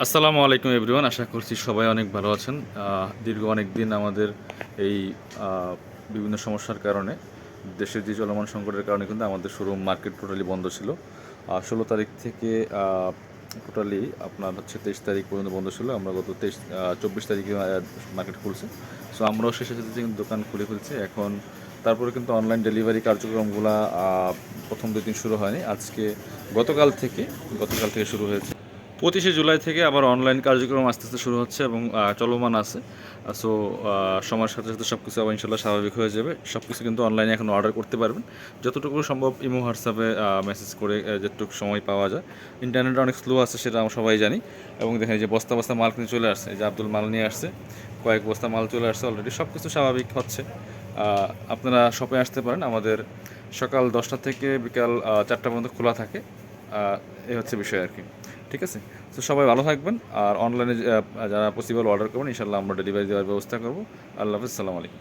আসসালামু আলাইকুম এভরিওয়ান, আশা করছি সবাই অনেক ভালো আছেন। দীর্ঘ অনেক দিন আমাদের এই বিভিন্ন সমস্যার কারণে দেশের যে চলমান সংকটের কারণে কিন্তু আমাদের শোরুম মার্কেট টোটালি বন্ধ ছিল। 16 তারিখ থেকে টোটালি আপনার হচ্ছে 23 তারিখ পর্যন্ত বন্ধ ছিল। আমরা গত 24 তারিখে মার্কেট খুলছে। সো আমরাও শেষে সাথে কিন্তু দোকান খুলে ফেলছি এখন। তারপরে কিন্তু অনলাইন ডেলিভারি কার্যক্রমগুলো প্রথম 2 দিন শুরু হয়নি। গতকাল থেকে শুরু হয়েছে। 25শে জুলাই থেকে আবার অনলাইন কার্যক্রম আস্তে আস্তে শুরু হচ্ছে এবং চলমান আছে। সো সময়ের সাথে সাথে সব কিছু আবার ইনশাল্লাহ স্বাভাবিক হয়ে যাবে। সব কিছু কিন্তু অনলাইনে এখন অর্ডার করতে পারবেন, যতটুকু সম্ভব ইমো হোয়াটসঅ্যাপে মেসেজ করে যতটুকু সময় পাওয়া যায়। ইন্টারনেট অনেক স্লো আছে, সেটা আমরা সবাই জানি। এবং দেখেন যে বস্তা বস্তা মাল কিন্তু চলে আসছে, এই যে আব্দুল মাল নিয়ে আসছে, কয়েক বস্তা মাল চলে আসছে অলরেডি। সব কিছু স্বাভাবিক হচ্ছে। আপনারা শপে আসতে পারেন, আমাদের সকাল 10টা থেকে বিকাল 4টা পর্যন্ত খোলা থাকে। এই হচ্ছে বিষয় আর কি। ঠিক আছে, তো সবাই ভালো থাকবেন। আর অনলাইনে যারা পসিবল অর্ডার করবেন, ইনশাল্লাহ আমরা ডেলিভারি দেওয়ার ব্যবস্থা করবো। আল্লাহ হাফিজ, সালাম আলাইকুম।